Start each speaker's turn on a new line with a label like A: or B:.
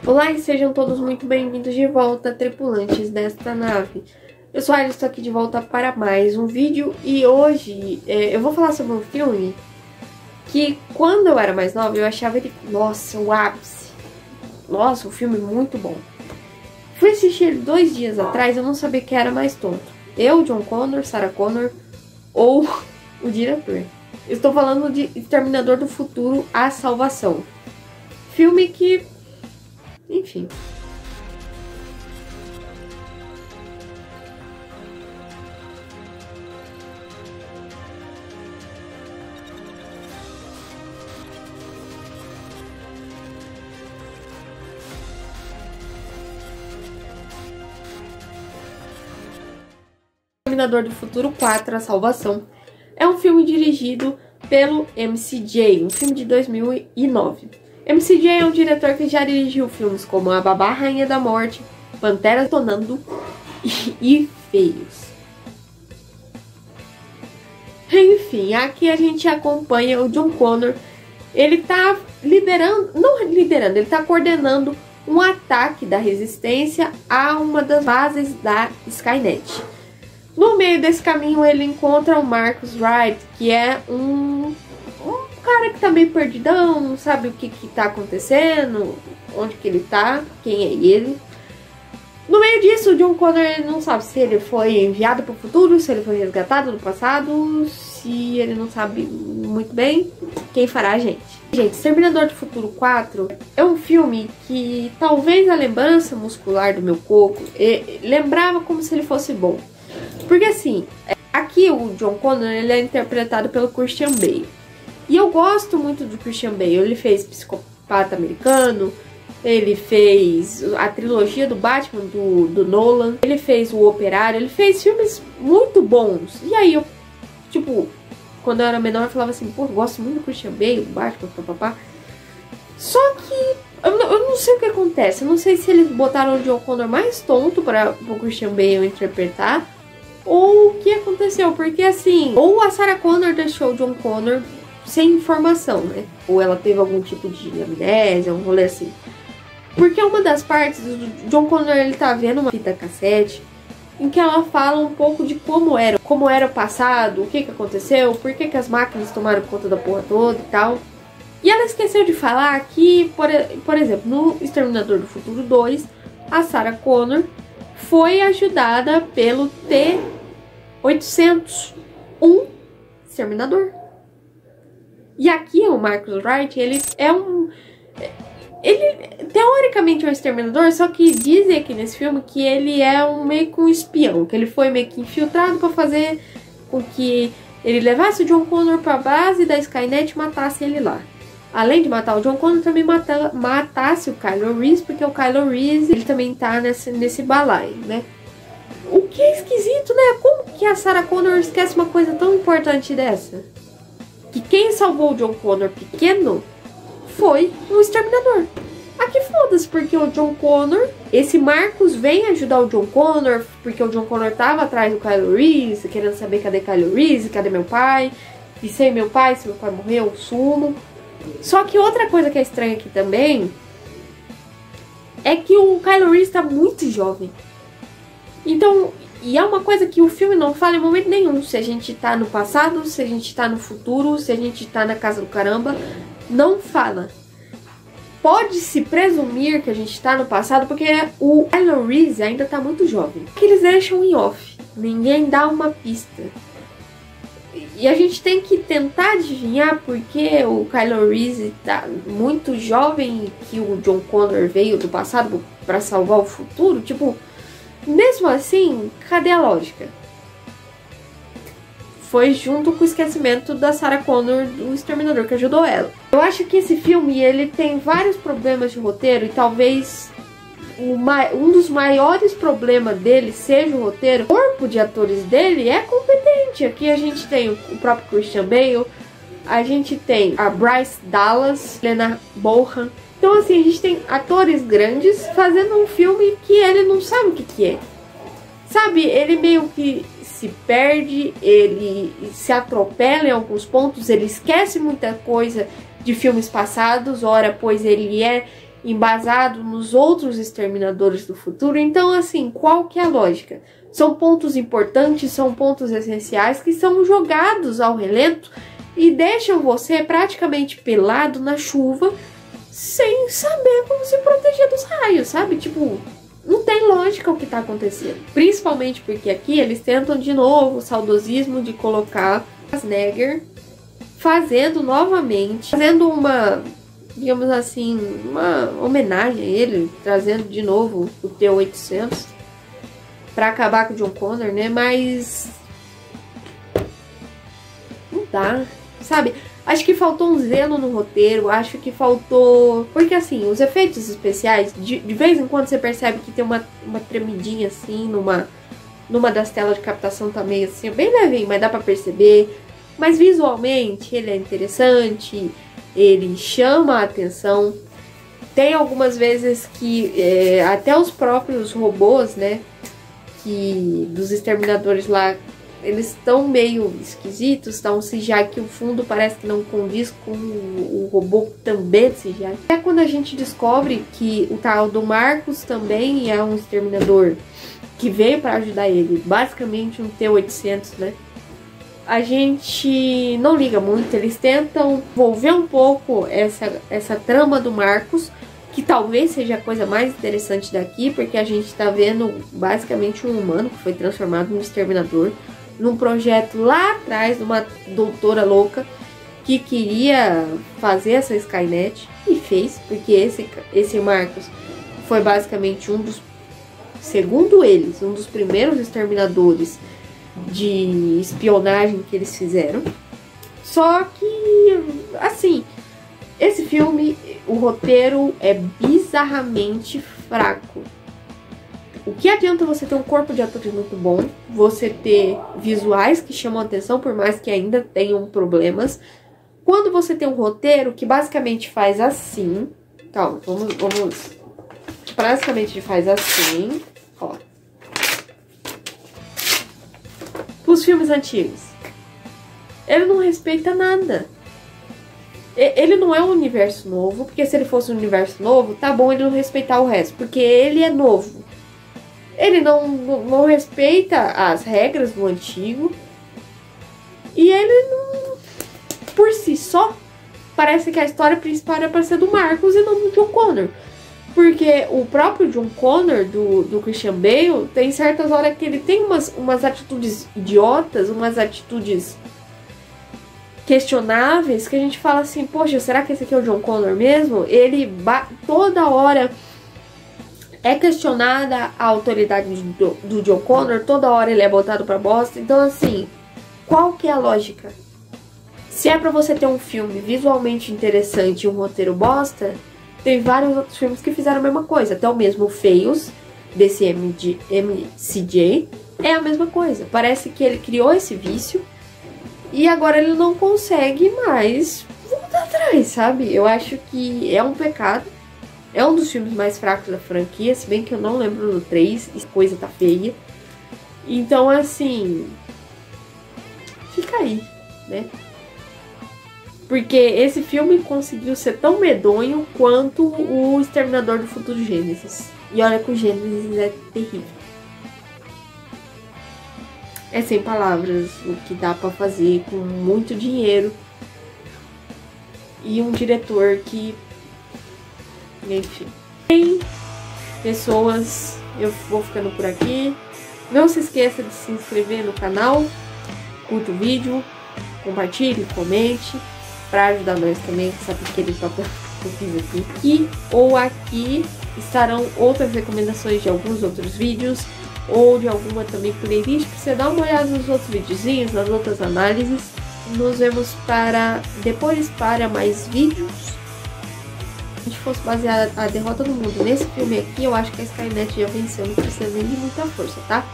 A: Olá e sejam todos muito bem-vindos de volta, tripulantes desta nave. Pessoal, eu estou aqui de volta para mais um vídeo e hoje eu vou falar sobre um filme que quando eu era mais nova eu achava ele, nossa, o ápice. Nossa, um filme muito bom. Fui assistir ele 2 dias atrás, eu não sabia quem era mais tonto. Eu, John Connor, Sarah Connor ou o diretor. Estou falando de Exterminador do Futuro, A Salvação. Filme que... enfim. Exterminador do Futuro 4, A Salvação. É um filme dirigido pelo McJ, um filme de 2009. McJ é um diretor que já dirigiu filmes como A Babá Rainha da Morte, Pantera Tonando e Feios. Enfim, aqui a gente acompanha o John Connor. Ele tá ele tá coordenando um ataque da resistência a uma das bases da Skynet. No meio desse caminho ele encontra o Marcus Wright, que é um cara que tá meio perdidão, não sabe o que tá acontecendo, onde que ele tá, quem é ele. No meio disso, o John Connor ele não sabe se ele foi enviado para o futuro, se ele foi resgatado no passado, se ele não sabe muito bem, quem fará a gente. Gente, Exterminador do Futuro 4 é um filme que talvez a lembrança muscular do meu coco lembrava como se ele fosse bom. Porque assim, aqui o John Connor ele é interpretado pelo Christian Bale. E eu gosto muito do Christian Bale. Ele fez Psicopata Americano, ele fez a trilogia do Batman do Nolan, ele fez O Operário, ele fez filmes muito bons. E aí eu, tipo, quando eu era menor eu falava assim, pô, eu gosto muito do Christian Bale, do Batman, papapá. Só que eu não sei o que acontece. Eu não sei se eles botaram o John Connor mais tonto para o Christian Bale interpretar, ou o que aconteceu, porque assim, ou a Sarah Connor deixou o John Connor sem informação, né? Ou ela teve algum tipo de amnésia, um rolê assim. Porque uma das partes, o John Connor ele tá vendo uma fita cassete em que ela fala um pouco de como era o passado, o que aconteceu, por que as máquinas tomaram conta da porra toda e tal. E ela esqueceu de falar que, por exemplo, no Exterminador do Futuro 2, a Sarah Connor foi ajudada pelo T-800, um exterminador. E aqui o Marcus Wright, ele teoricamente é um exterminador, só que dizem aqui nesse filme que ele é meio que um espião, que ele foi meio que infiltrado para fazer com que ele levasse o John Connor para a base da Skynet e matasse ele lá. Além de matar o John Connor, também matasse o Kylo Reese, porque o Kylo Reese ele também tá nesse balaio, né? O que é esquisito, né? Como que a Sarah Connor esquece uma coisa tão importante dessa? Que quem salvou o John Connor pequeno foi o Exterminador. Aqui foda-se, porque o John Connor, esse Marcus vem ajudar o John Connor, porque o John Connor tava atrás do Kylo Reese, querendo saber cadê Kylo Reese, cadê meu pai, e sem meu pai, se meu pai morreu, eu sumo. Só que outra coisa que é estranha aqui também é que o Kylo Reese tá muito jovem. Então, e é uma coisa que o filme não fala em momento nenhum. Se a gente tá no passado, se a gente tá no futuro, se a gente tá na casa do caramba, não fala. Pode-se presumir que a gente tá no passado porque o Kylo Reese ainda tá muito jovem. Que eles deixam em off. Ninguém dá uma pista. E a gente tem que tentar adivinhar porque o Kylo Reese tá muito jovem e que o John Connor veio do passado pra salvar o futuro. Tipo, mesmo assim, cadê a lógica? Foi junto com o esquecimento da Sarah Connor, do Exterminador, que ajudou ela. Eu acho que esse filme ele tem vários problemas de roteiro e talvez um dos maiores problemas dele seja o roteiro. O corpo de atores dele é competente. Aqui a gente tem o próprio Christian Bale, a gente tem a Bryce Dallas, Helena Bonham. Então assim, a gente tem atores grandes fazendo um filme que ele não sabe o que é. Sabe, ele meio que se perde, ele se atropela em alguns pontos, ele esquece muita coisa de filmes passados, ora, pois ele é embasado nos outros Exterminadores do Futuro. Então, assim, qual que é a lógica? São pontos importantes, são pontos essenciais que são jogados ao relento e deixam você praticamente pelado na chuva, sem saber como se proteger dos raios, sabe? Tipo, não tem lógica o que tá acontecendo. Principalmente porque aqui eles tentam de novo o saudosismo de colocar Schwarzenegger fazendo novamente, fazendo uma, digamos assim, uma homenagem a ele, trazendo de novo o T-800 pra acabar com o John Connor, né? Mas não dá, sabe? Acho que faltou um zelo no roteiro, acho que faltou... Porque assim, os efeitos especiais, de vez em quando você percebe que tem uma tremidinha assim, numa das telas de captação tá meio assim, bem levinho, mas dá pra perceber. Mas visualmente ele é interessante, ele chama a atenção. Tem algumas vezes que até os próprios robôs, né, que dos exterminadores lá, eles estão meio esquisitos, tá um CGI que o fundo parece que não condiz com o robô também de CGI. É quando a gente descobre que o tal do Marcos também é um exterminador que veio para ajudar ele, basicamente um T-800, né? A gente não liga muito, eles tentam envolver um pouco essa trama do Marcos, que talvez seja a coisa mais interessante daqui, porque a gente tá vendo basicamente um humano que foi transformado num exterminador, num projeto lá atrás de uma doutora louca que queria fazer essa Skynet e fez, porque esse Marcos foi basicamente um dos, segundo eles, um dos primeiros exterminadores de espionagem que eles fizeram. Só que, assim, esse filme, o roteiro é bizarramente fraco. O que adianta você ter um corpo de atores muito bom, você ter visuais que chamam a atenção, por mais que ainda tenham problemas, quando você tem um roteiro que basicamente faz assim... Calma, vamos... Basicamente faz assim, ó. Os filmes antigos. Ele não respeita nada. Ele não é um universo novo, porque se ele fosse um universo novo, tá bom ele não respeitar o resto, porque ele é novo. Ele não respeita as regras do antigo. E ele não... Por si só, parece que a história principal era para ser do Marcos e não do John Connor. Porque o próprio John Connor, do Christian Bale, tem certas horas que ele tem umas atitudes idiotas, umas atitudes questionáveis, que a gente fala assim, poxa, será que esse aqui é o John Connor mesmo? Ele toda hora é questionada a autoridade do John Connor, toda hora ele é botado pra bosta. Então assim, qual que é a lógica? Se é pra você ter um filme visualmente interessante e um roteiro bosta, tem vários outros filmes que fizeram a mesma coisa. Até o mesmo Feios, desse MCJ, é a mesma coisa. Parece que ele criou esse vício e agora ele não consegue mais voltar atrás, sabe? Eu acho que é um pecado. É um dos filmes mais fracos da franquia, se bem que eu não lembro do 3, e coisa tá feia. Então, assim, fica aí, né? Porque esse filme conseguiu ser tão medonho quanto o Exterminador do Futuro Gênesis. E olha que o Gênesis é terrível. É sem palavras o que dá pra fazer com muito dinheiro. E um diretor que... Enfim. Bem, pessoas, eu vou ficando por aqui. Não se esqueça de se inscrever no canal. Curta o vídeo. Compartilhe, comente. Para ajudar nós também com essa pequena papel que eu fiz aqui. E ou aqui estarão outras recomendações de alguns outros vídeos, ou de alguma também playlist, para você dar uma olhada nos outros videozinhos, nas outras análises. Nos vemos depois para mais vídeos. Se a gente fosse basear a derrota do mundo nesse filme aqui, eu acho que a Skynet já venceu, não precisa nem de muita força, tá?